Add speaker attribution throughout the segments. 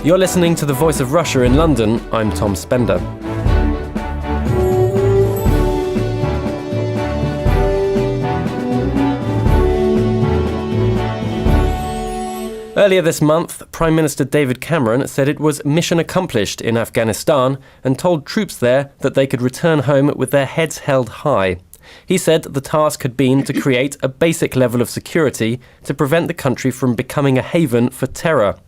Speaker 1: You're listening to The Voice of Russia in London. I'm Tom Spender. Earlier this month, Prime Minister David Cameron said it was mission accomplished in Afghanistan and told troops there that they could return home with their heads held high. He said the task had been to create a basic level of security to prevent the country from becoming a haven for terror.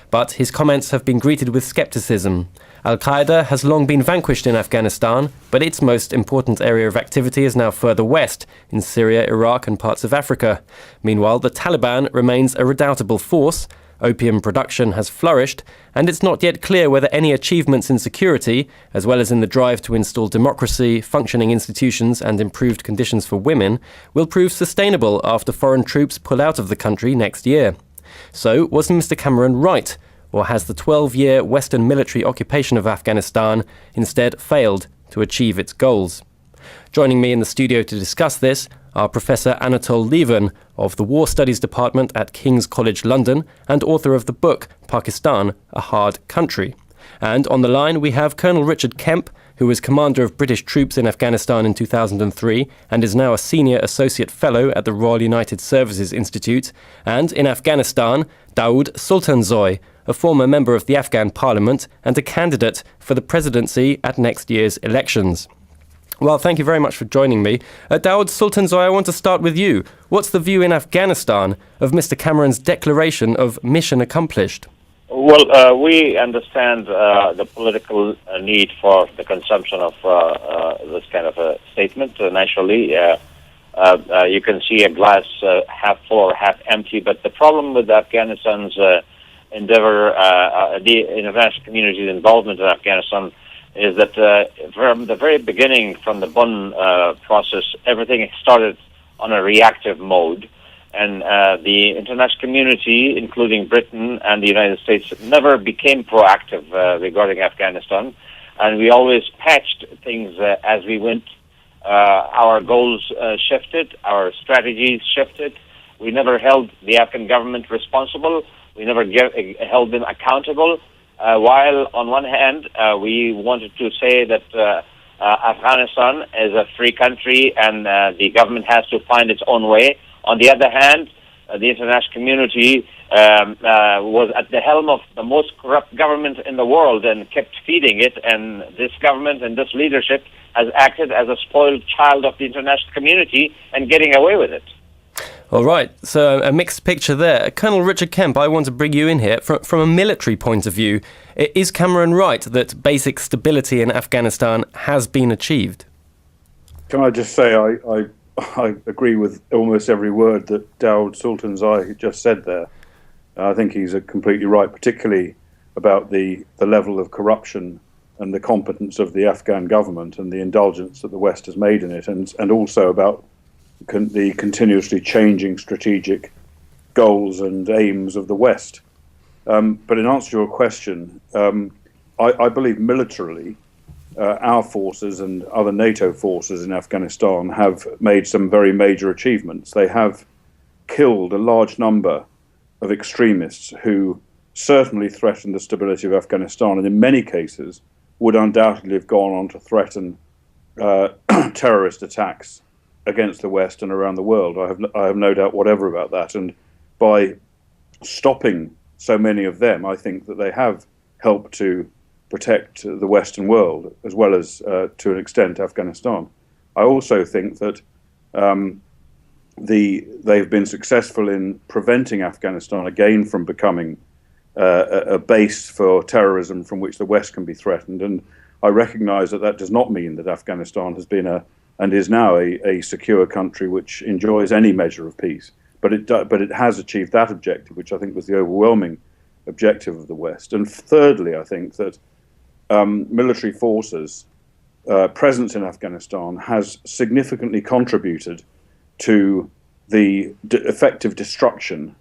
Speaker 1: But his comments have been greeted with scepticism. Al-Qaeda has long been vanquished in Afghanistan, but its most important area of activity is now further west, in Syria, Iraq and parts of Africa. Meanwhile, the Taliban remains a redoubtable force. Opium production has flourished, and it's not yet clear whether any achievements in security, as well as in the drive to install democracy, functioning institutions and improved conditions for women, will prove sustainable after foreign troops pull out of the country next year. So, was Mr. Cameron right? Or has the 12-year Western military occupation of Afghanistan instead failed to achieve its goals? Joining me in the studio to discuss this are Professor Anatol Lieven of the War Studies Department at King's College London and author of the book Pakistan, A Hard Country. And on the line we have Colonel Richard Kemp, who was commander of British troops in Afghanistan in 2003 and is now a senior associate fellow at the Royal United Services Institute, and in Afghanistan, Daoud Sultanzoy, a former member of the Afghan parliament and a candidate for the presidency at next year's elections. Well, thank you very much for joining me. Daoud Sultanzoy, I want to start with you. What's the view in Afghanistan of Mr. Cameron's declaration of mission accomplished?
Speaker 2: Well, we understand the political need for the consumption of this kind of a statement. Naturally, you can see a glass half full or half empty, but the problem with Afghanistan's endeavor, the international community's involvement in Afghanistan, is that from the very beginning, from the Bonn process, everything started on a reactive mode. And the international community, including Britain and the United States, never became proactive regarding Afghanistan. And we always patched things as we went. Our goals shifted, our strategies shifted. We never held the Afghan government responsible. We never held them accountable. While on one hand, we wanted to say that Afghanistan is a free country and the government has to find its own way. On the other hand, the international community was at the helm of the most corrupt government in the world and kept feeding it, and this government and this leadership has acted as a spoiled child of the international community and getting away with it.
Speaker 1: All right, so a mixed picture there. Colonel Richard Kemp, I want to bring you in here. From a military point of view, is Cameron right that basic stability in Afghanistan has been achieved?
Speaker 3: Can I just say I agree with almost every word that Daoud Sultanzoy just said there. I think he's completely right, particularly about the level of corruption and the competence of the Afghan government and the indulgence that the West has made in it, and also about the continuously changing strategic goals and aims of the West. But in answer to your question, I believe militarily, our forces and other NATO forces in Afghanistan have made some very major achievements. They have killed a large number of extremists who certainly threatened the stability of Afghanistan, and in many cases would undoubtedly have gone on to threaten terrorist attacks against the West and around the world. I have no doubt whatever about that. And by stopping so many of them, I think that they have helped to protect the Western world, as well as, to an extent, Afghanistan. I also think that they've been successful in preventing Afghanistan again from becoming a base for terrorism from which the West can be threatened. And I recognize that does not mean that Afghanistan has been and is now a secure country which enjoys any measure of peace. But it has achieved that objective, which I think was the overwhelming objective of the West. And thirdly, I think that military forces' presence in Afghanistan has significantly contributed to the effective destruction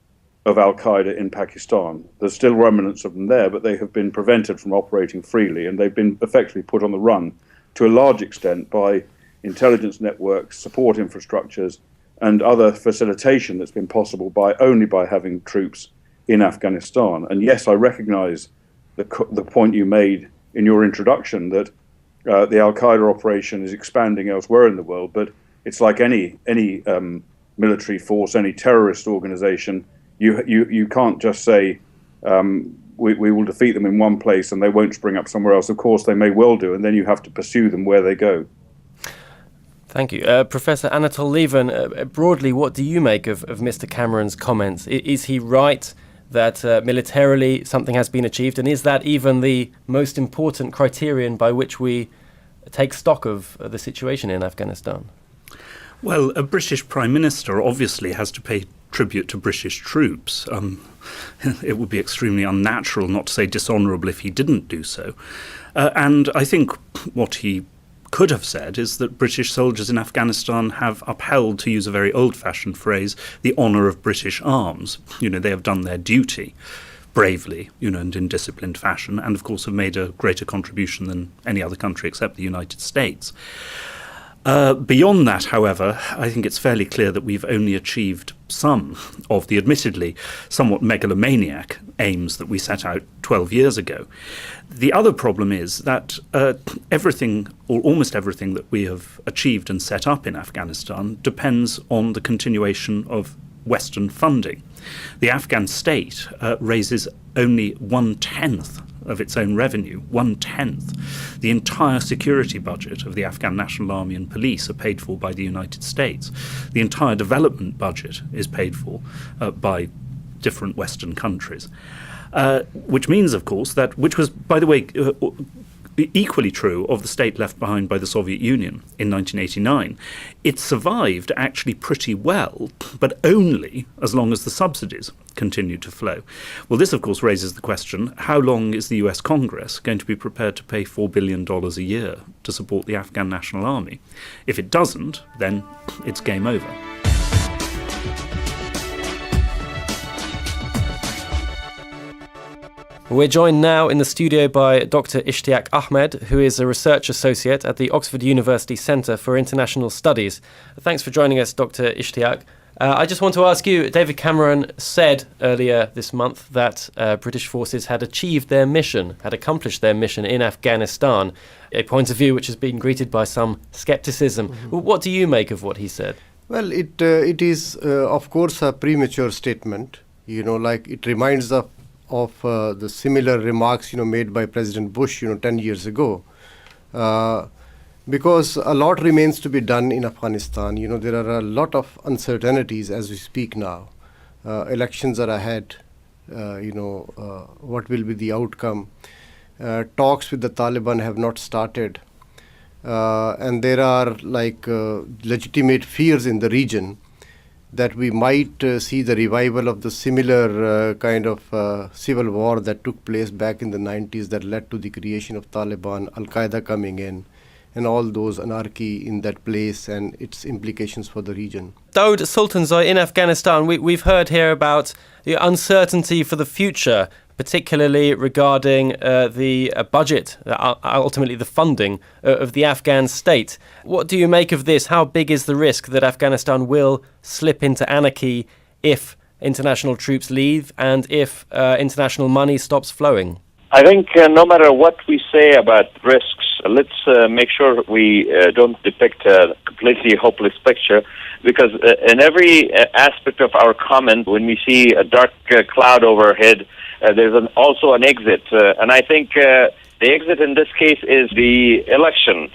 Speaker 3: of Al-Qaeda in Pakistan. There's still remnants of them there, but they have been prevented from operating freely, and they've been effectively put on the run to a large extent by intelligence networks, support infrastructures, and other facilitation that's been possible only by having troops in Afghanistan. And yes, I recognize the point you made in your introduction that the Al-Qaeda operation is expanding elsewhere in the world, but it's like any military force, any terrorist organization. You can't just say we will defeat them in one place and they won't spring up somewhere else. Of course, they may well do, and then you have to pursue them where they go.
Speaker 1: Thank you. Professor Anatol Lieven, broadly, what do you make of Mr. Cameron's comments? Is he right that militarily something has been achieved, and is that even the most important criterion by which we take stock of the situation in Afghanistan?
Speaker 4: Well, a British Prime Minister obviously has to pay tribute to British troops. It would be extremely unnatural, not to say dishonourable, if he didn't do so. And I think what he could have said is that British soldiers in Afghanistan have upheld, to use a very old-fashioned phrase, the honour of British arms. They have done their duty bravely, and in disciplined fashion, and of course have made a greater contribution than any other country except the United States. Beyond that, however, I think it's fairly clear that we've only achieved some of the admittedly somewhat megalomaniac aims that we set out 12 years ago. The other problem is that everything, or almost everything, that we have achieved and set up in Afghanistan depends on the continuation of Western funding. The Afghan state raises only 1/10 of its own revenue, 1/10. The entire security budget of the Afghan National Army and Police are paid for by the United States. The entire development budget is paid for by different Western countries. Which means, of course, which was, by the way, equally true of the state left behind by the Soviet Union in 1989. It survived actually pretty well, but only as long as the subsidies continued to flow. Well, this, of course, raises the question, how long is the US Congress going to be prepared to pay $4 billion a year to support the Afghan National Army? If it doesn't, then it's game over.
Speaker 1: We're joined now in the studio by Dr. Ishtiaq Ahmed, who is a research associate at the Oxford University Centre for International Studies. Thanks for joining us, Dr. Ishtiaq. I just want to ask you, David Cameron said earlier this month that British forces had achieved their mission, had accomplished their mission in Afghanistan, a point of view which has been greeted by some scepticism. Mm-hmm. What do you make of what he said?
Speaker 5: Well, it is, of course, a premature statement. It reminds us of the similar remarks, made by President Bush, 10 years ago. Because a lot remains to be done in Afghanistan. There are a lot of uncertainties as we speak now. Elections are ahead. What will be the outcome? Talks with the Taliban have not started. And there are legitimate fears in the region that we might see the revival of the similar kind of civil war that took place back in the 90s that led to the creation of Taliban, Al-Qaeda coming in, and all those anarchy in that place and its implications for the region.
Speaker 1: Daoud Sultanzoy, in Afghanistan, we've heard here about the uncertainty for the future, particularly regarding the budget, ultimately the funding of the Afghan state. What do you make of this? How big is the risk that Afghanistan will slip into anarchy if international troops leave and if international money stops flowing?
Speaker 2: I think no matter what we say about risks, let's make sure we don't depict a completely hopeless picture, because in every aspect of our comment, when we see a dark cloud overhead, there's also an exit. And I think the exit in this case is the election.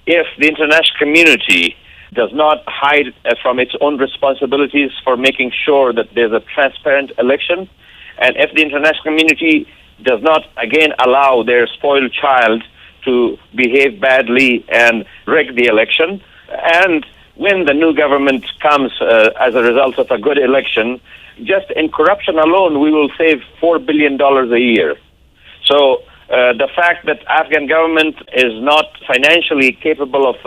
Speaker 2: If the international community does not hide from its own responsibilities for making sure that there's a transparent election, and if the international community does not, again, allow their spoiled child to behave badly and rig the election, and when the new government comes as a result of a good election, just in corruption alone, we will save $4 billion a year. So the fact that Afghan government is not financially capable of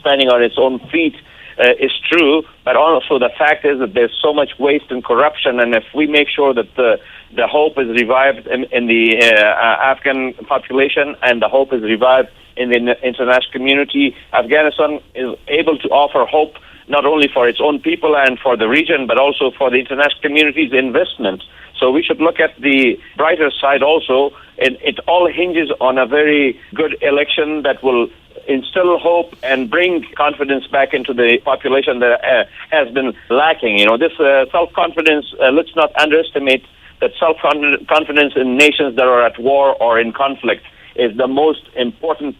Speaker 2: standing on its own feet is true, but also the fact is that there's so much waste and corruption, and if we make sure that the hope is revived in the Afghan population and the hope is revived in the international community, Afghanistan is able to offer hope not only for its own people and for the region, but also for the international community's investment. So we should look at the brighter side also. It all hinges on a very good election that will instill hope and bring confidence back into the population that has been lacking. This self-confidence, let's not underestimate that self-confidence in nations that are at war or in conflict is the most important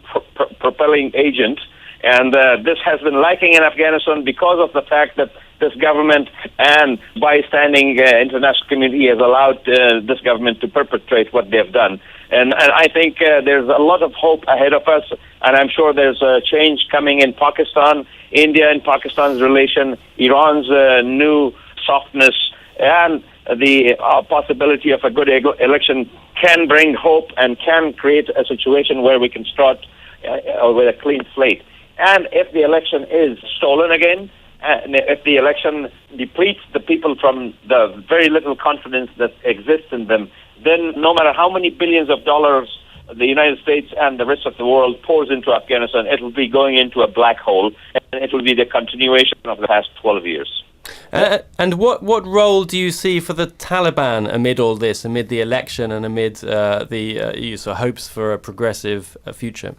Speaker 2: propelling agent. And this has been lacking in Afghanistan because of the fact that this government and bystanding international community has allowed this government to perpetrate what they have done. And I think there's a lot of hope ahead of us, and I'm sure there's a change coming in Pakistan, India and Pakistan's relation, Iran's new softness, and the possibility of a good election can bring hope and can create a situation where we can start with a clean slate. And if the election is stolen again, and if the election depletes the people from the very little confidence that exists in them, then no matter how many billions of dollars the United States and the rest of the world pours into Afghanistan, it will be going into a black hole, and it will be the continuation of the past 12 years.
Speaker 1: And what role do you see for the Taliban amid all this, amid the election and amid the hopes for a progressive future?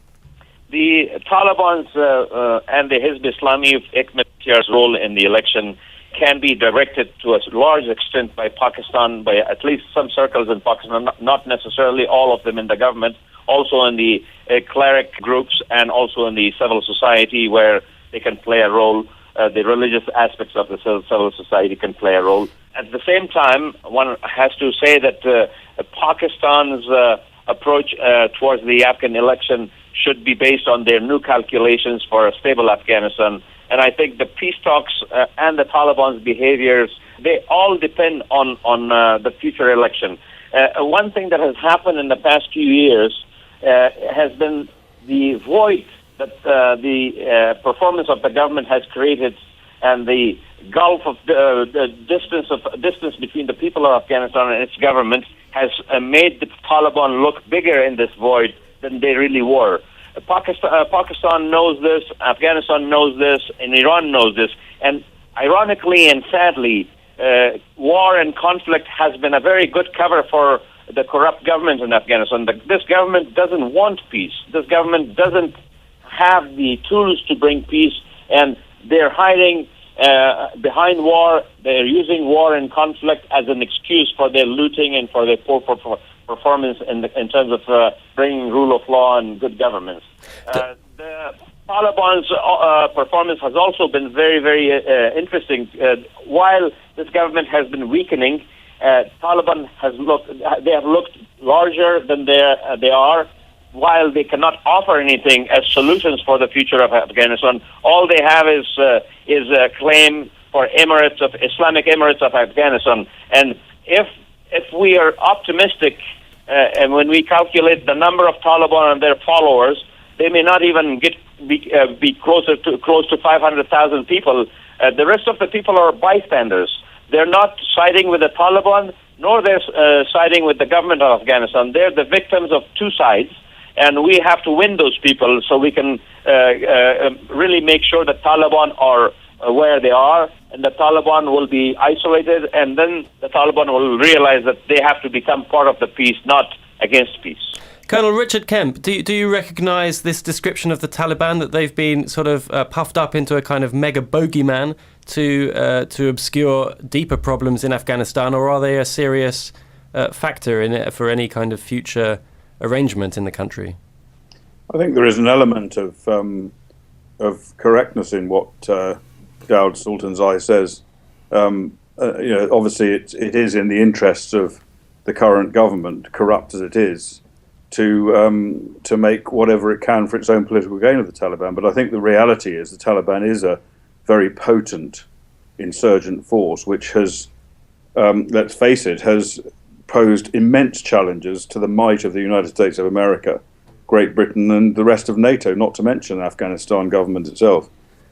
Speaker 2: The Taliban's and the Hizb Islami Ahmad's role in the election can be directed to a large extent by Pakistan, by at least some circles in Pakistan, not necessarily all of them in the government, also in the cleric groups and also in the civil society where they can play a role. The religious aspects of the civil society can play a role. At the same time, one has to say that Pakistan's approach towards the Afghan election should be based on their new calculations for a stable Afghanistan. And I think the peace talks and the Taliban's behaviors, they all depend on the future election. One thing that has happened in the past few years has been the void that the performance of the government has created, and the gulf of the distance between the people of Afghanistan and its government has made the Taliban look bigger in this void than they really were. Pakistan knows this, Afghanistan knows this, and Iran knows this. And ironically and sadly, war and conflict has been a very good cover for the corrupt government in Afghanistan. This government doesn't want peace. This government doesn't have the tools to bring peace, and they're hiding behind war. They're using war and conflict as an excuse for their looting and for their poor performance in terms of bringing rule of law and good governance. The Taliban's performance has also been very, very interesting. While this government has been weakening, Taliban they have looked larger than they are. While they cannot offer anything as solutions for the future of Afghanistan, all they have is a claim for Islamic Emirates of Afghanistan. And if we are optimistic, and when we calculate the number of Taliban and their followers, they may not even be close to 500,000 people. The rest of the people are bystanders. They're not siding with the Taliban, nor they're siding with the government of Afghanistan. They're the victims of two sides. And we have to win those people so we can really make sure that Taliban are where they are, and the Taliban will be isolated, and then the Taliban will realize that they have to become part of the peace, not against peace.
Speaker 1: Colonel Richard Kemp, do you recognise this description of the Taliban, that they've been sort of puffed up into a kind of mega bogeyman to obscure deeper problems in Afghanistan, or are they a serious factor in it for any kind of future arrangement in the country?
Speaker 3: I think there is an element of correctness in what Daoud Sultanzoy says. Obviously, it is in the interests of the current government, corrupt as it is, to make whatever it can for its own political gain of the Taliban. But I think the reality is the Taliban is a very potent insurgent force, which has, let's face it, has posed immense challenges to the might of the United States of America, Great Britain, and the rest of NATO, not to mention the Afghanistan government itself.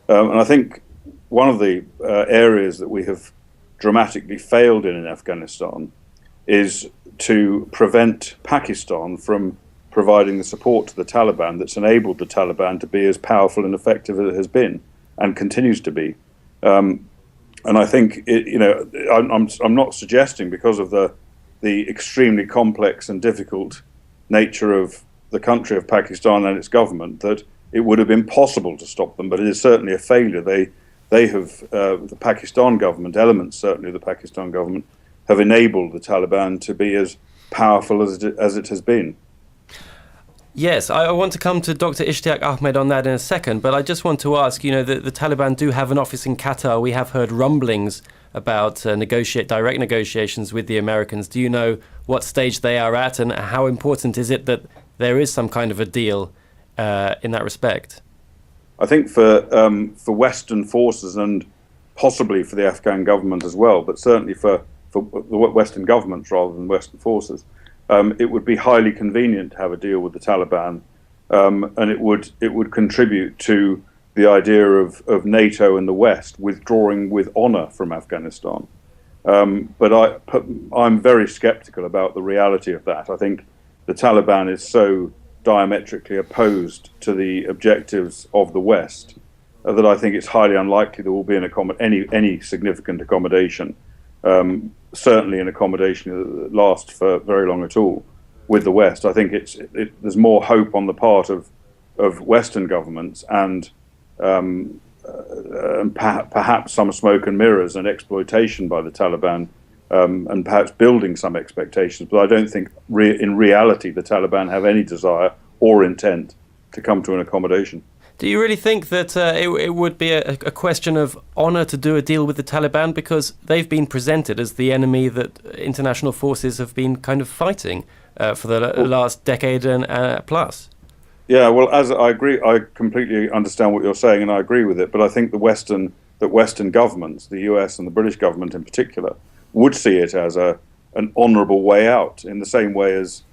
Speaker 3: And I think one of the areas that we have dramatically failed in Afghanistan is to prevent Pakistan from providing the support to the Taliban that's enabled the Taliban to be as powerful and effective as it has been and continues to be. And I think I'm not suggesting, because of the the extremely complex and difficult nature of the country of Pakistan and its government, that it would have been possible to stop them, but it is certainly a failure. They have, the Pakistan government, elements certainly of the Pakistan government, have enabled the Taliban to be as powerful as it has been.
Speaker 1: Yes, I want to come to Dr. Ishtiaq Ahmed on that in a second, but I just want to ask, the Taliban do have an office in Qatar. We have heard rumblings about direct negotiations with the Americans. Do you know what stage they are at, and how important is it that there is some kind of a deal in that respect?
Speaker 3: I think for Western forces, and possibly for the Afghan government as well, but certainly for the Western governments rather than Western forces, it would be highly convenient to have a deal with the Taliban, and it would contribute to the idea of NATO and the West withdrawing with honour from Afghanistan. But I'm very sceptical about the reality of that. I think the Taliban is so diametrically opposed to the objectives of the West that I think it's highly unlikely there will be any significant accommodation. Certainly an accommodation that lasts for very long at all with the West. I think there's more hope on the part of Western governments and perhaps some smoke and mirrors and exploitation by the Taliban, and perhaps building some expectations. But I don't think in reality the Taliban have any desire or intent to come to an accommodation.
Speaker 1: Do you really think that it would be a question of honour to do a deal with the Taliban, because they've been presented as the enemy that international forces have been kind of fighting for the last decade and plus?
Speaker 3: Yeah, well, as I agree, I completely understand what you're saying, and I agree with it. But I think that Western governments, the US and the British government in particular, would see it as an honourable way out, in the same way as,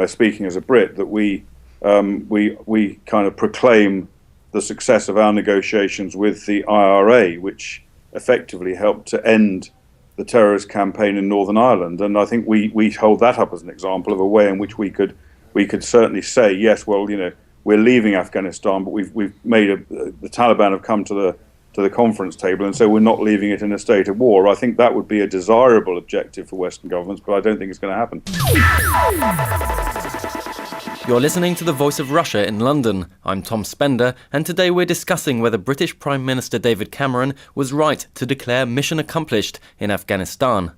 Speaker 3: speaking as a Brit, that we kind of proclaim the success of our negotiations with the IRA, which effectively helped to end the terrorist campaign in Northern Ireland. And I think we hold that up as an example of a way in which we could certainly say, yes, well, we're leaving Afghanistan, but we've made the Taliban have come to the conference table, and so we're not leaving it in a state of war. I think that would be a desirable objective for Western governments, but I don't think it's going to happen.
Speaker 1: You're listening to The Voice of Russia in London. I'm Tom Spender, and today we're discussing whether British Prime Minister David Cameron was right to declare mission accomplished in Afghanistan.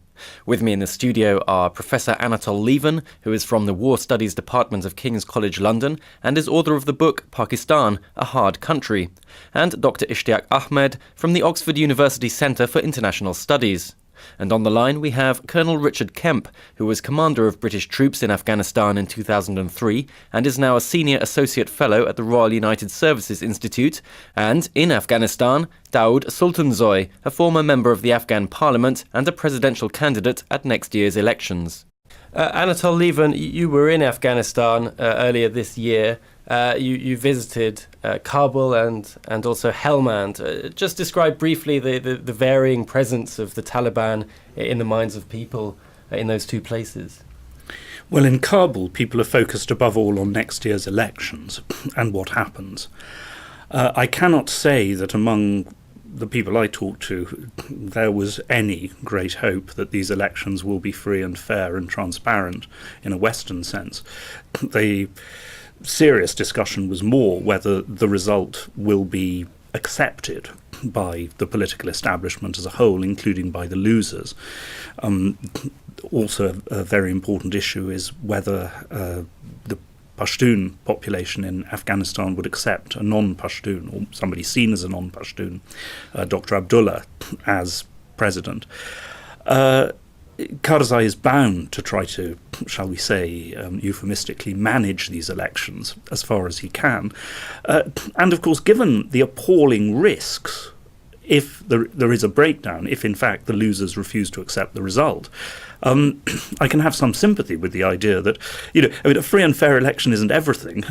Speaker 1: With me in the studio are Professor Anatol Lieven, who is from the War Studies Department of King's College London and is author of the book Pakistan, A Hard Country, and Dr. Ishtiaq Ahmed from the Oxford University Centre for International Studies. And on the line we have Colonel Richard Kemp, who was commander of British troops in Afghanistan in 2003 and is now a senior associate fellow at the Royal United Services Institute, and in Afghanistan, Daoud Sultanzoy, a former member of the Afghan parliament and a presidential candidate at next year's elections. Anatol Lieven, you were in Afghanistan earlier this year. You visited Kabul and also Helmand. Just describe briefly the varying presence of the Taliban in the minds of people in those two places.
Speaker 4: Well, in Kabul, people are focused above all on next year's elections and what happens. I cannot say that among the people I talked to, there was any great hope that these elections will be free and fair and transparent in a Western sense. The serious discussion was more whether the result will be accepted by the political establishment as a whole, including by the losers. Also, a very important issue is whether the Pashtun population in Afghanistan would accept a non-Pashtun, or somebody seen as a non-Pashtun, Dr. Abdullah, as president. Karzai is bound to try to, shall we say, euphemistically manage these elections as far as he can. And of course, given the appalling risks, if there is a breakdown, if in fact the losers refuse to accept the result, I can have some sympathy with the idea that, a free and fair election isn't everything.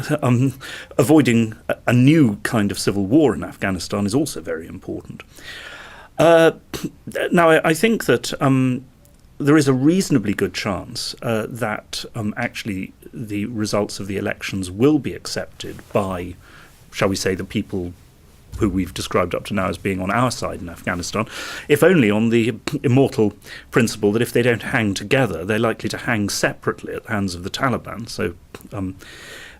Speaker 4: Avoiding a new kind of civil war in Afghanistan is also very important. Now, I think that there is a reasonably good chance that actually the results of the elections will be accepted by, shall we say, the people who we've described up to now as being on our side in Afghanistan, if only on the immortal principle that if they don't hang together, they're likely to hang separately at the hands of the Taliban. So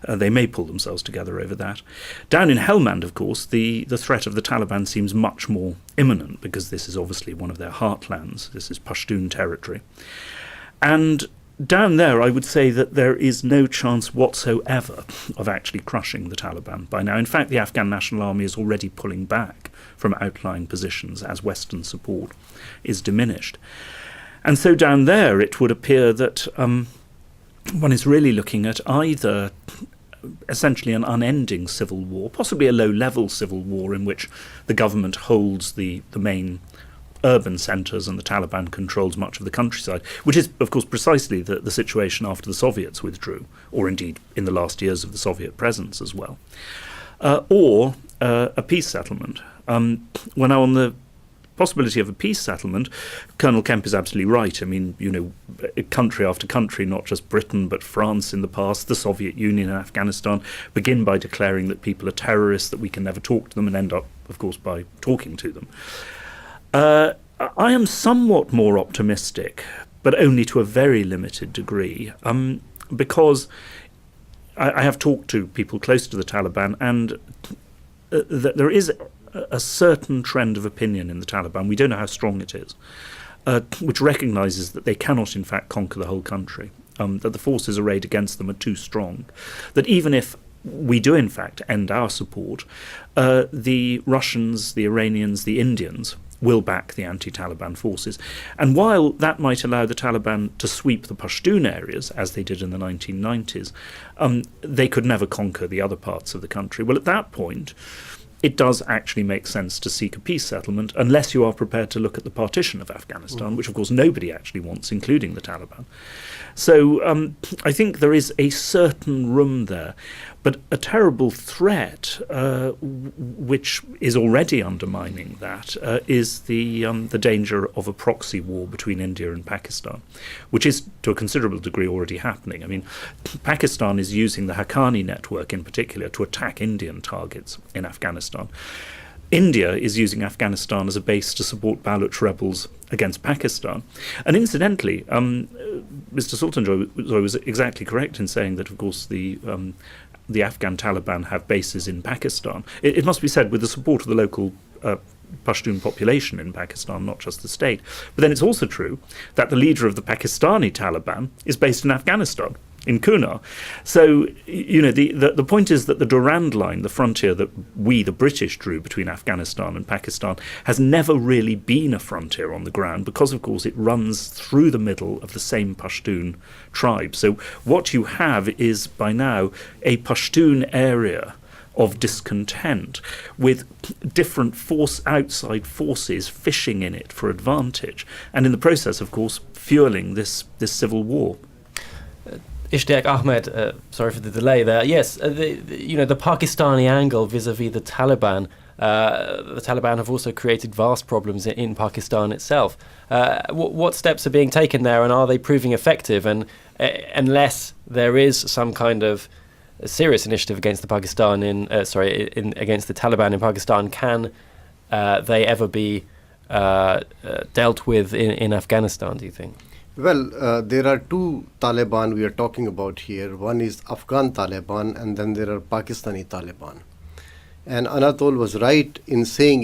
Speaker 4: they may pull themselves together over that. Down in Helmand, of course, the threat of the Taliban seems much more imminent, because this is obviously one of their heartlands. This is Pashtun territory. And down there, I would say that there is no chance whatsoever of actually crushing the Taliban by now. In fact, the Afghan National Army is already pulling back from outlying positions as Western support is diminished. And so down there, it would appear that one is really looking at either essentially an unending civil war, possibly a low-level civil war in which the government holds the main urban centres and the Taliban controls much of the countryside, which is, of course, precisely the situation after the Soviets withdrew, or indeed in the last years of the Soviet presence as well, or a peace settlement. When on the possibility of a peace settlement, Colonel Kemp is absolutely right. I mean, country after country, not just Britain, but France in the past, the Soviet Union and Afghanistan, begin by declaring that people are terrorists, that we can never talk to them, and end up, of course, by talking to them. I am somewhat more optimistic, but only to a very limited degree, because I have talked to people close to the Taliban, and there is a certain trend of opinion in the Taliban, we don't know how strong it is, which recognises that they cannot in fact conquer the whole country, that the forces arrayed against them are too strong, that even if we do in fact end our support, the Russians, the Iranians, the Indians will back the anti-Taliban forces. And while that might allow the Taliban to sweep the Pashtun areas, as they did in the 1990s, they could never conquer the other parts of the country. Well, at that point, it does actually make sense to seek a peace settlement, unless you are prepared to look at the partition of Afghanistan, which of course nobody actually wants, including the Taliban. So I think there is a certain room there, but a terrible threat, which is already undermining that, is the danger of a proxy war between India and Pakistan, which is to a considerable degree already happening. I mean, Pakistan is using the Haqqani network in particular to attack Indian targets in Afghanistan. India is using Afghanistan as a base to support Baloch rebels against Pakistan. And incidentally, Mr. Sultanzoy was exactly correct in saying that, of course, the Afghan Taliban have bases in Pakistan. It must be said with the support of the local Pashtun population in Pakistan, not just the state. But then it's also true that the leader of the Pakistani Taliban is based in Afghanistan, in Kunar. So, the point is that the Durand Line, the frontier that we, the British, drew between Afghanistan and Pakistan, has never really been a frontier on the ground because, of course, it runs through the middle of the same Pashtun tribe. So what you have is, by now, a Pashtun area of discontent with different outside forces fishing in it for advantage, and in the process, of course, fueling this civil war.
Speaker 1: Ishtiaq, Ahmed, sorry for the delay there. Yes, the Pakistani angle vis-a-vis the Taliban. The Taliban have also created vast problems in Pakistan itself. What steps are being taken there, and are they proving effective? And unless there is some kind of serious initiative against the against the Taliban in Pakistan, can they ever be dealt with in Afghanistan, do you think?
Speaker 5: Well, there are two Taliban we are talking about here. One is Afghan Taliban, and then there are Pakistani Taliban. And Anatol was right in saying,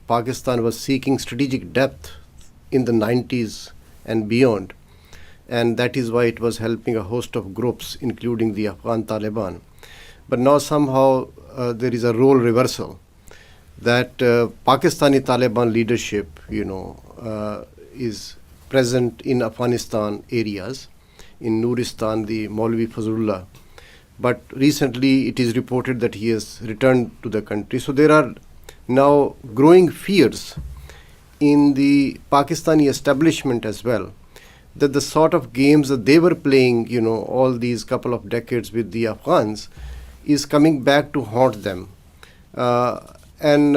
Speaker 5: Pakistan was seeking strategic depth in the 90s and beyond. And that is why it was helping a host of groups, including the Afghan Taliban. But now somehow there is a role reversal, that Pakistani Taliban leadership, is present in Afghanistan areas, in Nuristan, the Maulvi Fazlullah. But recently it is reported that he has returned to the country. So there are now growing fears in the Pakistani establishment as well, that the sort of games that they were playing, all these couple of decades with the Afghans is coming back to haunt them. And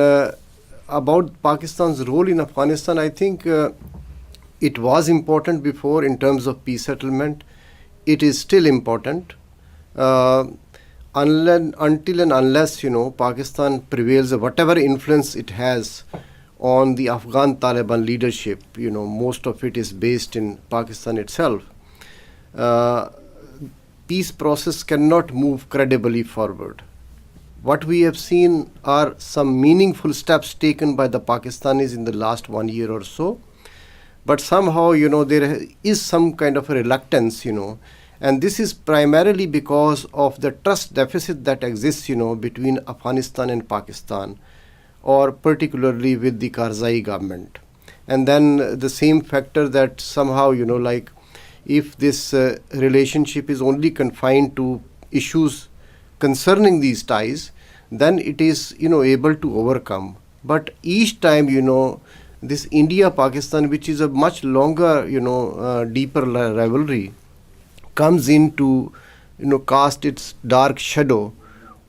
Speaker 5: about Pakistan's role in Afghanistan, I think it was important before in terms of peace settlement. It is still important. until and unless, Pakistan prevails, or whatever influence it has on the Afghan Taliban leadership, most of it is based in Pakistan itself, peace process cannot move credibly forward. What we have seen are some meaningful steps taken by the Pakistanis in the last 1 year or so, but somehow, there is some kind of a reluctance, and this is primarily because of the trust deficit that exists, between Afghanistan and Pakistan, or particularly with the Karzai government. And then the same factor that somehow, if this relationship is only confined to issues concerning these ties, then it is, able to overcome. But each time, this India-Pakistan, which is a much longer, deeper rivalry, comes in to, cast its dark shadow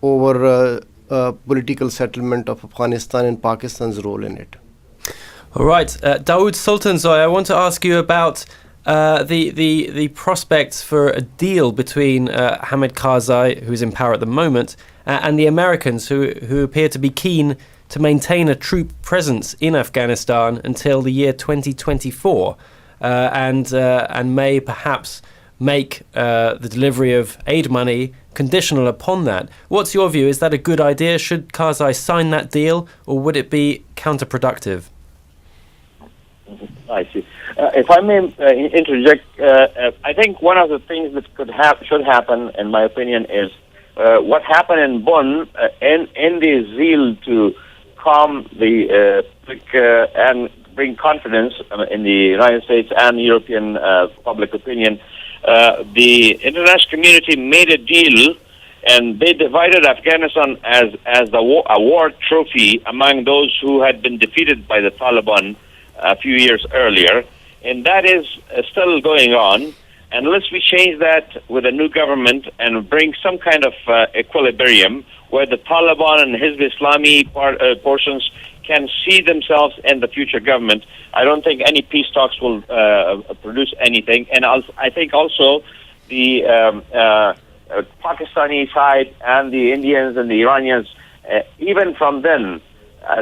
Speaker 5: over political settlement of Afghanistan and Pakistan's role in it.
Speaker 1: All right, Daoud Sultanzoy, I want to ask you about the prospects for a deal between Ahmed Karzai, who's in power at the moment, and the Americans, who appear to be keen to maintain a troop presence in Afghanistan until the year 2024, and may perhaps make the delivery of aid money conditional upon that. What's your view? Is that a good idea? Should Karzai sign that deal, or would it be counterproductive?
Speaker 2: I see. If I may interject, I think one of the things that should happen, in my opinion, is what happened in Bonn, in the zeal to calm the public and bring confidence in the United States and European public opinion. The international community made a deal, and they divided Afghanistan as a war trophy among those who had been defeated by the Taliban a few years earlier, and that is still going on. Unless we change that with a new government and bring some kind of equilibrium where the Taliban and Hizb Islami portions can see themselves in the future government, I don't think any peace talks will produce anything. And I think also the Pakistani side and the Indians and the Iranians, even from then,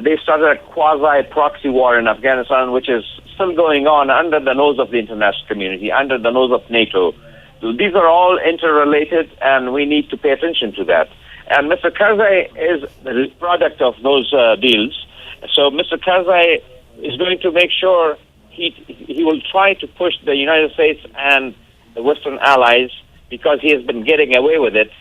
Speaker 2: they started a quasi-proxy war in Afghanistan, which is still going on under the nose of the international community, under the nose of NATO. So these are all interrelated, and we need to pay attention to that. And Mr. Karzai is the product of those deals. So Mr. Karzai is going to make sure he will try to push the United States and the Western allies, because he has been getting away with it,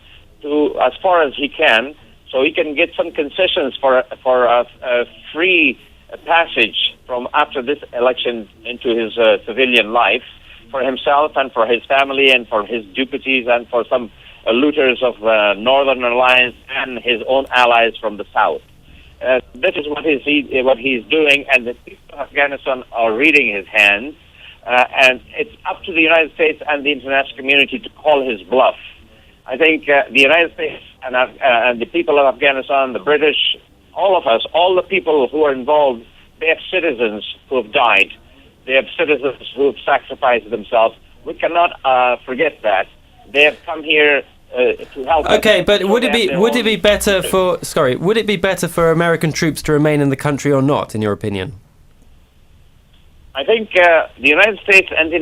Speaker 2: to as far as he can, so he can get some concessions for a free passage from after this election into his civilian life for himself and for his family and for his deputies and for some looters of Northern Alliance and his own allies from the south. This is what he's doing, and the people of Afghanistan are reading his hands, and it's up to the United States and the international community to call his bluff. I think the United States and the people of Afghanistan, the British, all of us, all the people who are involved, they have citizens who have died. They have citizens who have sacrificed themselves. We cannot forget that. They have come here to help.
Speaker 1: Okay, but would it be better for American troops to remain in the country or not, in your opinion?
Speaker 2: I think the United States and the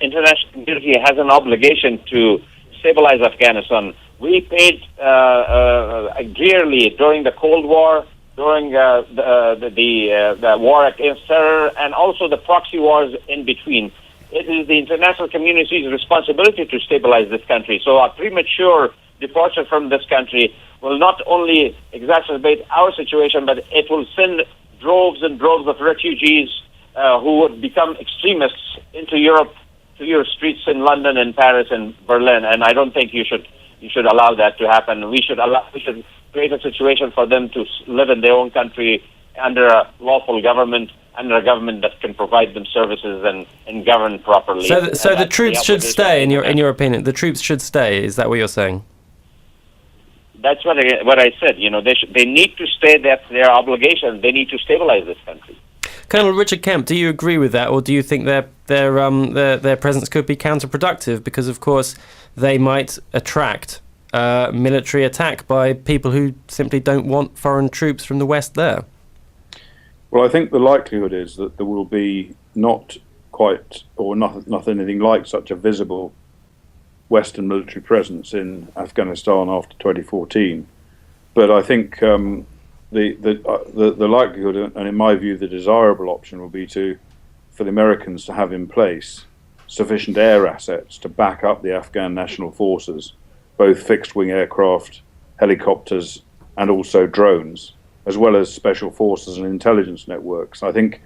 Speaker 2: international community has an obligation to stabilize Afghanistan. We paid dearly during the Cold War, during the war against terror, and also the proxy wars in between. It is the international community's responsibility to stabilize this country. So a premature departure from this country will not only exacerbate our situation, but it will send droves and droves of refugees who would become extremists into Europe, to your streets in London and Paris and Berlin. And I don't think you should allow that to happen. We should create a situation for them to live in their own country under a lawful government, under a government that can provide them services and govern properly.
Speaker 1: So the troops should stay, in your opinion. The troops should stay. Is that what you're saying?
Speaker 2: That's what I said. They need to stay. That's their obligation. They need to stabilize this country.
Speaker 1: Colonel Richard Kemp, do you agree with that, or do you think their presence could be counterproductive because, of course, they might attract military attack by people who simply don't want foreign troops from the West there?
Speaker 3: Well, I think the likelihood is that there will be not quite or not anything like such a visible Western military presence in Afghanistan after 2014. But I think the likelihood, and in my view, the desirable option will be for the Americans to have in place sufficient air assets to back up the Afghan national forces, both fixed-wing aircraft, helicopters, and also drones, as well as special forces and intelligence networks. I think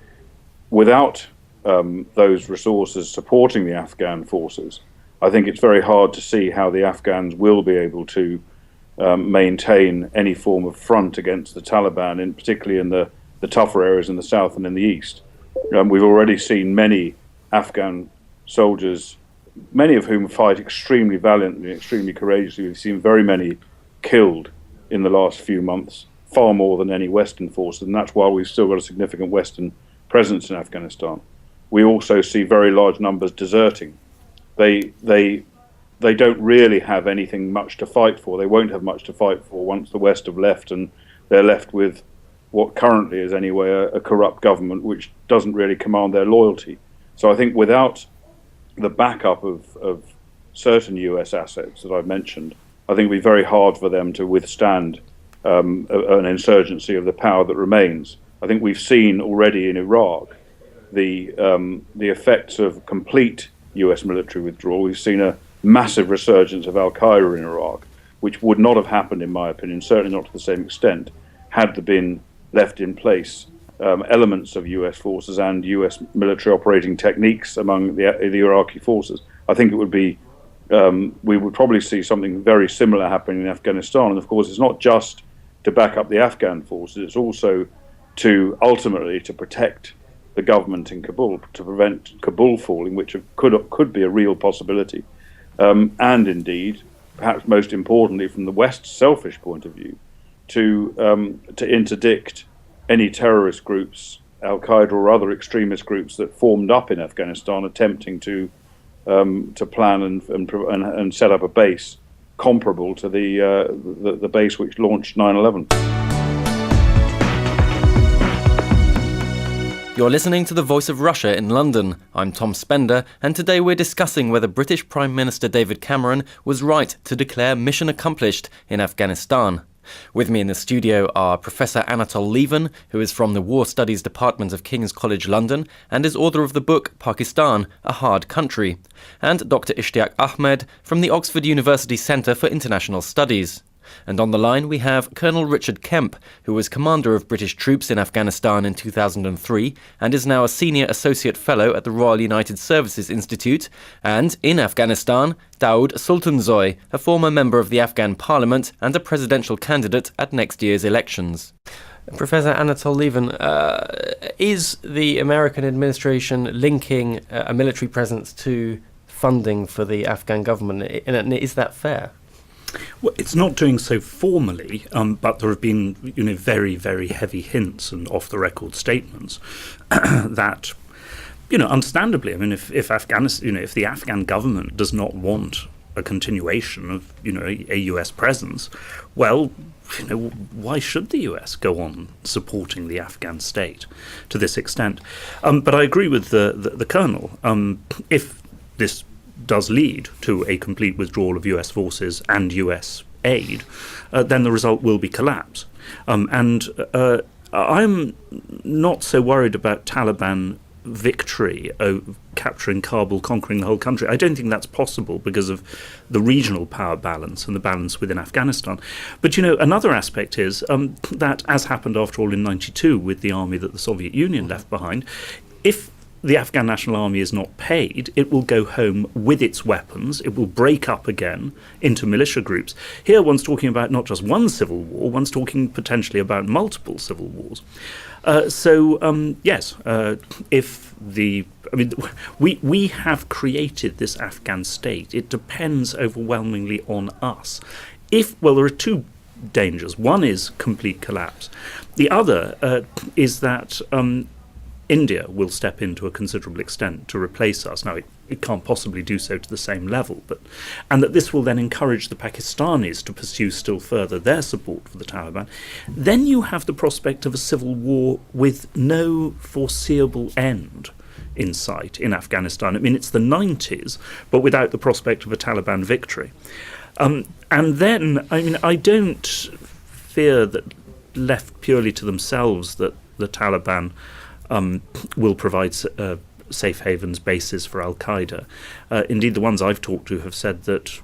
Speaker 3: without those resources supporting the Afghan forces, I think it's very hard to see how the Afghans will be able to maintain any form of front against the Taliban, particularly in the tougher areas in the south and in the east. We've already seen many Afghan soldiers, many of whom fight extremely valiantly, extremely courageously. We've seen very many killed in the last few months, far more than any Western forces, and that's why we've still got a significant Western presence in Afghanistan. We also see very large numbers deserting. They don't really have anything much to fight for. They won't have much to fight for once the West have left, and they're left with what currently is anyway a corrupt government which doesn't really command their loyalty. So I think without the backup of certain US assets that I've mentioned, I think it'll be very hard for them to withstand an insurgency of the power that remains. I think we've seen already in Iraq the effects of complete US military withdrawal. We've seen a massive resurgence of Al-Qaeda in Iraq, which would not have happened, in my opinion, certainly not to the same extent, had there been left in place elements of US forces and US military operating techniques among the Iraqi forces. I think it would be, we would probably see something very similar happening in Afghanistan. And of course, it's not just to back up the Afghan forces, it's also to ultimately to protect the government in Kabul, to prevent Kabul falling, which could be a real possibility. And indeed, perhaps most importantly from the West's selfish point of view, to interdict any terrorist groups, Al-Qaeda or other extremist groups that formed up in Afghanistan, attempting to plan and set up a base comparable to the base which launched 9/11.
Speaker 1: You're listening to The Voice of Russia in London. I'm Tom Spender, and today we're discussing whether British Prime Minister David Cameron was right to declare mission accomplished in Afghanistan. With me in the studio are Professor Anatol Lieven, who is from the War Studies Department of King's College London and is author of the book Pakistan, A Hard Country, and Dr. Ishtiaq Ahmed from the Oxford University Centre for International Studies. And on the line we have Colonel Richard Kemp, who was commander of British troops in Afghanistan in 2003 and is now a senior associate fellow at the Royal United Services Institute, and in Afghanistan, Daoud Sultanzoy, a former member of the Afghan parliament and a presidential candidate at next year's elections. Professor Anatol Lieven, is the American administration linking a military presence to funding for the Afghan government, and is that fair?
Speaker 4: Well, it's not doing so formally, but there have been, very, very heavy hints and off-the-record statements that, understandably, I mean, if Afghanistan, if the Afghan government does not want a continuation of, a US presence, well, why should the US go on supporting the Afghan state to this extent? But I agree with the Colonel. If this does lead to a complete withdrawal of US forces and US aid, then the result will be collapse. And I'm not so worried about Taliban victory, capturing Kabul, conquering the whole country. I don't think that's possible because of the regional power balance and the balance within Afghanistan. But, another aspect is that, as happened after all in 92 with the army that the Soviet Union left behind, if the Afghan National Army is not paid, it will go home with its weapons, it will break up again into militia groups. Here one's talking about not just one civil war, one's talking potentially about multiple civil wars. Yes, we have created this Afghan state. It depends overwhelmingly on us. There are two dangers. One is complete collapse. The other is that India will step in to a considerable extent to replace us. Now, it can't possibly do so to the same level, and that this will then encourage the Pakistanis to pursue still further their support for the Taliban, then you have the prospect of a civil war with no foreseeable end in sight in Afghanistan. I mean, it's the 90s, but without the prospect of a Taliban victory. And then, I mean, I don't fear that left purely to themselves that the Taliban will provide safe havens, bases for Al-Qaeda. Indeed, the ones I've talked to have said that,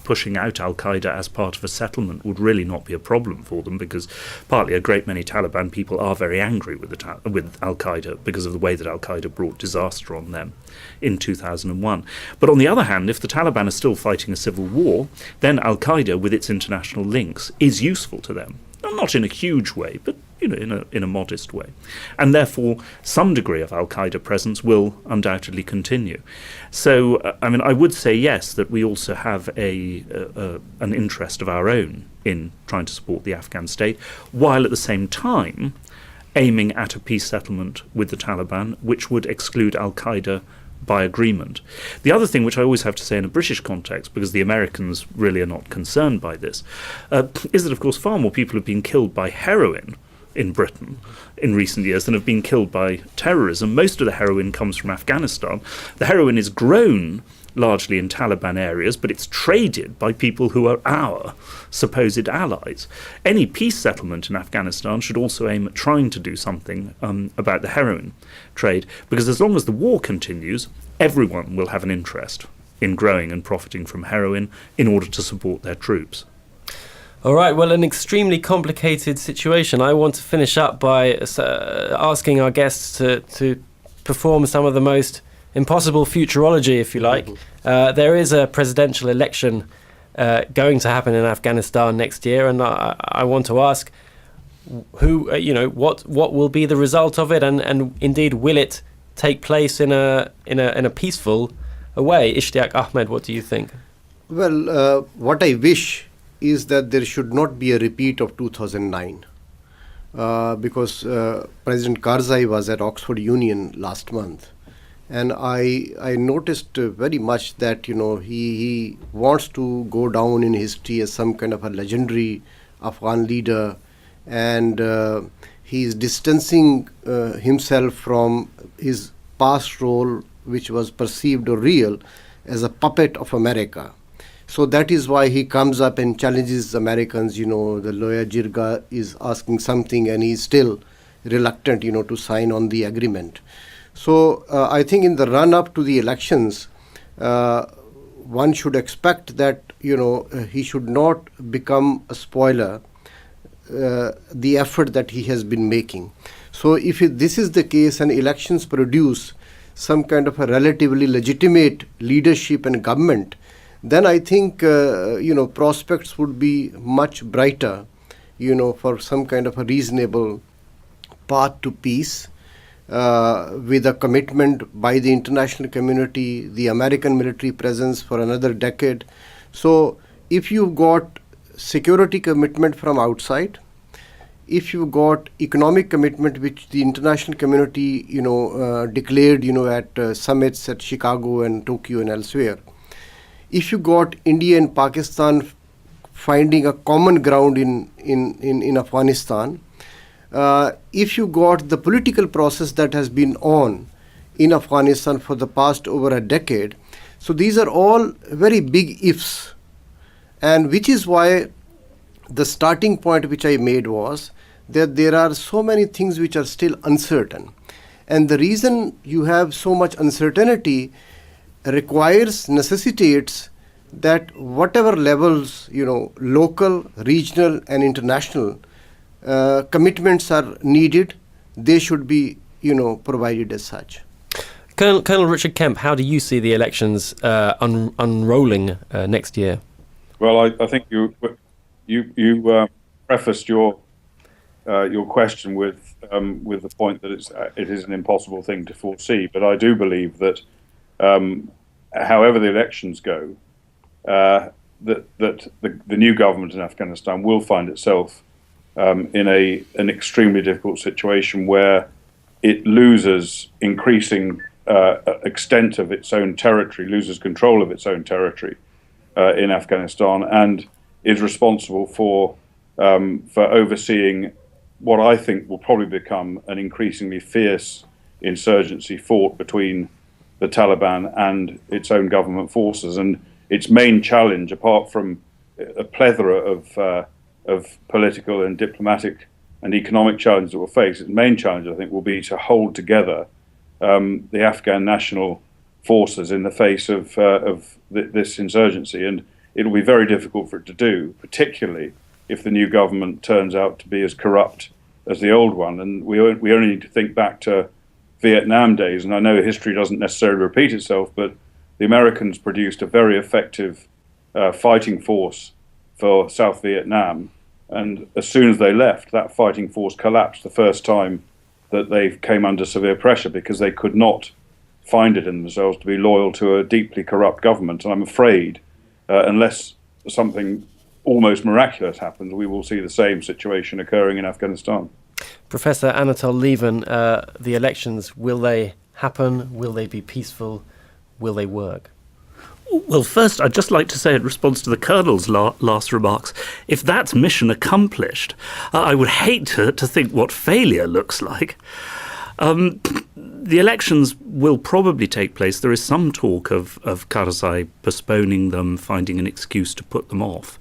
Speaker 4: pushing out Al-Qaeda as part of a settlement would really not be a problem for them, because partly a great many Taliban people are very angry with Al-Qaeda because of the way that Al-Qaeda brought disaster on them in 2001. But on the other hand, if the Taliban are still fighting a civil war, then Al-Qaeda, with its international links, is useful to them. Not in a huge way, but in a modest way. And therefore, some degree of Al-Qaeda presence will undoubtedly continue. So, I would say, yes, that we also have an interest of our own in trying to support the Afghan state, while at the same time aiming at a peace settlement with the Taliban, which would exclude Al-Qaeda by agreement. The other thing, which I always have to say in a British context, because the Americans really are not concerned by this, is that, of course, far more people have been killed by heroin in Britain in recent years than have been killed by terrorism. Most of the heroin comes from Afghanistan. The heroin is grown largely in Taliban areas, but it's traded by people who are our supposed allies. Any peace settlement in Afghanistan should also aim at trying to do something about the heroin trade, because as long as the war continues, everyone will have an interest in growing and profiting from heroin in order to support their troops.
Speaker 1: All right, well, an extremely complicated situation. I want to finish up by asking our guests to perform some of the most impossible futurology, if you like. There is a presidential election going to happen in Afghanistan next year, and I want to ask what will be the result of it, and indeed will it take place in a peaceful way? Ishtiaq, Ahmed, what do you think?
Speaker 5: Well, what I wish is that there should not be a repeat of 2009, because President Karzai was at Oxford Union last month. And I noticed very much that, he wants to go down in history as some kind of a legendary Afghan leader, and he is distancing himself from his past role, which was perceived or real, as a puppet of America. So that is why he comes up and challenges Americans. The lawyer Jirga is asking something, and he's still reluctant, to sign on the agreement. So I think in the run-up to the elections, one should expect that, he should not become a spoiler, the effort that he has been making. So if this is the case and elections produce some kind of a relatively legitimate leadership and government, then I think, prospects would be much brighter, for some kind of a reasonable path to peace, with a commitment by the international community, the American military presence for another decade. So if you've got security commitment from outside, if you got economic commitment, which the international community, declared, at summits at Chicago and Tokyo and elsewhere, if you got India and Pakistan finding a common ground in Afghanistan, if you got the political process that has been on in Afghanistan for the past over a decade, so these are all very big ifs, and which is why the starting point which I made was that there are so many things which are still uncertain, and the reason you have so much uncertainty necessitates that whatever levels, local, regional and international commitments are needed, they should be, provided as such.
Speaker 1: Colonel Richard Kemp, how do you see the elections unrolling next year?
Speaker 3: Well, I think you prefaced your question with the point that it is an impossible thing to foresee. But I do believe that however the elections go, that the new government in Afghanistan will find itself in an extremely difficult situation where it loses increasing extent of its own territory, loses control of its own territory in Afghanistan, and is responsible for overseeing what I think will probably become an increasingly fierce insurgency fought between the Taliban and its own government forces. And its main challenge, apart from a plethora of political and diplomatic and economic challenges that we'll face, its main challenge, I think, will be to hold together the Afghan national forces in the face of this insurgency. And it will be very difficult for it to do, particularly if the new government turns out to be as corrupt as the old one. And we only need to think back to Vietnam days, and I know history doesn't necessarily repeat itself, but the Americans produced a very effective fighting force for South Vietnam, and as soon as they left, that fighting force collapsed the first time that they came under severe pressure, because they could not find it in themselves to be loyal to a deeply corrupt government. And I'm afraid, unless something almost miraculous happens, we will see the same situation occurring in Afghanistan.
Speaker 1: Professor Anatol Lieven, the elections, will they happen? Will they be peaceful? Will they work?
Speaker 4: Well, first, I'd just like to say, in response to the Colonel's last remarks, if that's mission accomplished, I would hate to think what failure looks like. The elections will probably take place. There is some talk of Karzai postponing them, finding an excuse to put them off.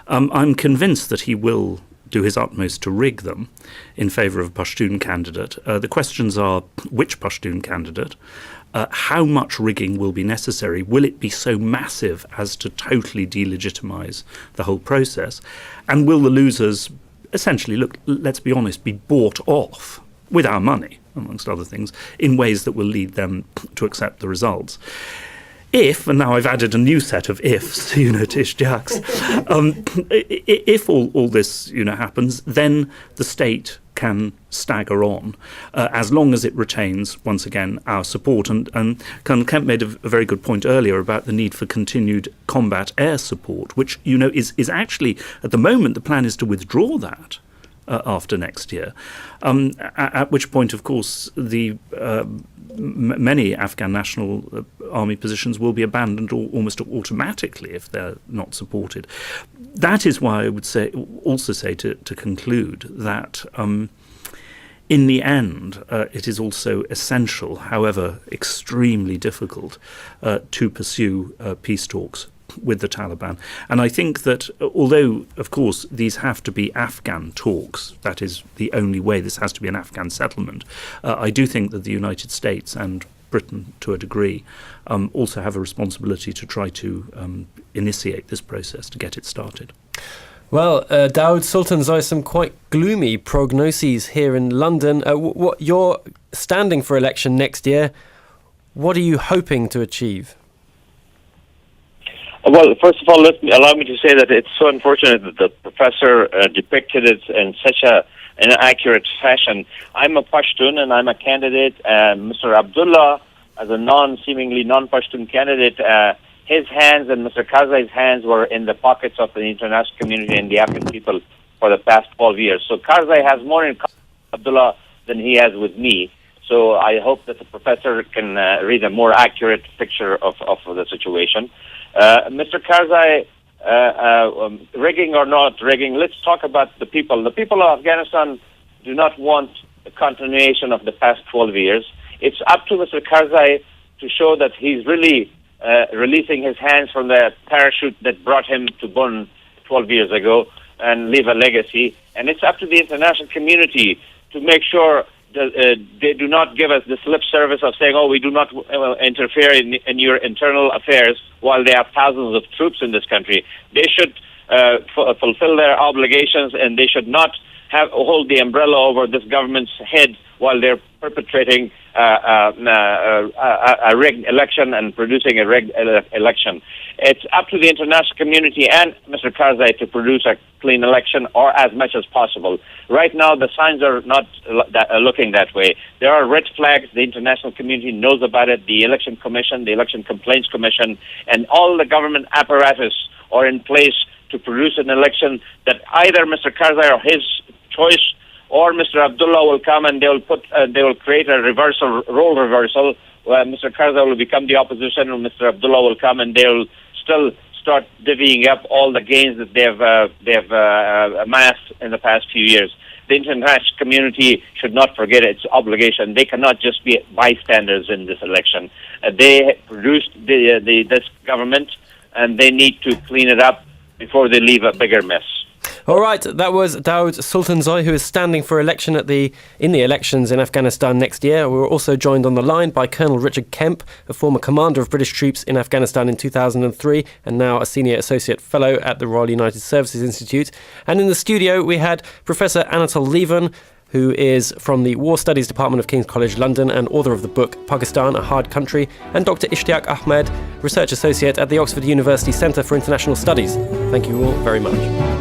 Speaker 4: I'm convinced that he will do his utmost to rig them in favour of a Pashtun candidate. The questions are, which Pashtun candidate? How much rigging will be necessary? Will it be so massive as to totally delegitimise the whole process? And will the losers essentially, look, let's be honest, be bought off with our money, amongst other things, in ways that will lead them to accept the results? If, and now I've added a new set of ifs, to Ishtiaq's, if all this, happens, then the state can stagger on, as long as it retains, once again, our support. And Colonel Kemp made a very good point earlier about the need for continued combat air support, which, is actually, at the moment, the plan is to withdraw that after next year, at which point, of course, the many Afghan National Army positions will be abandoned almost automatically if they're not supported. That is why I would also say to conclude that in the end, it is also essential, however extremely difficult, to pursue peace talks with the Taliban. And I think that although, of course, these have to be Afghan talks, that is the only way, this has to be an Afghan settlement, I do think that the United States and Britain, to a degree, also have a responsibility to try to initiate this process, to get it started.
Speaker 1: Well, Daoud Sultanzoy, some quite gloomy prognoses here in London. What you're standing for election next year, what are you hoping to achieve?
Speaker 2: Well, first of all, allow me to say that it's so unfortunate that the professor depicted it in such an inaccurate fashion. I'm a Pashtun and I'm a candidate. Mr. Abdullah, as a seemingly non-Pashtun candidate, his hands and Mr. Karzai's hands were in the pockets of the international community and the Afghan people for the past 12 years. So Karzai has more in common with Abdullah than he has with me. So I hope that the professor can read a more accurate picture of the situation. Mr. Karzai, rigging or not rigging, let's talk about the people. The people of Afghanistan do not want a continuation of the past 12 years. It's up to Mr. Karzai to show that he's really releasing his hands from the parachute that brought him to Bonn 12 years ago and leave a legacy. And it's up to the international community to make sure that they do not give us this lip service of saying, we do not interfere in your internal affairs, while they have thousands of troops in this country. They should fulfill their obligations, and they should not hold the umbrella over this government's head while they're perpetrating a rigged election and producing a rigged election. It's up to the international community and Mr. Karzai to produce a clean election, or as much as possible. Right now, the signs are not looking that way. There are red flags. The international community knows about it. The Election Commission, the Election Complaints Commission, and all the government apparatus are in place to produce an election that either Mr. Karzai or his choice or Mr. Abdullah will come and they will create a role reversal, where Mr. Karzai will become the opposition, and Mr. Abdullah will come and they'll still start divvying up all the gains that they've amassed in the past few years. The international community should not forget its obligation. They cannot just be bystanders in this election. They produced this government, and they need to clean it up before they leave a bigger mess.
Speaker 1: All right, that was Daoud Sultanzoy, who is standing for election in the elections in Afghanistan next year. We were also joined on the line by Colonel Richard Kemp, a former commander of British troops in Afghanistan in 2003 and now a senior associate fellow at the Royal United Services Institute. And in the studio we had Professor Anatol Lieven, who is from the War Studies Department of King's College London and author of the book Pakistan, A Hard Country, and Dr. Ishtiaq Ahmed, research associate at the Oxford University Centre for International Studies. Thank you all very much.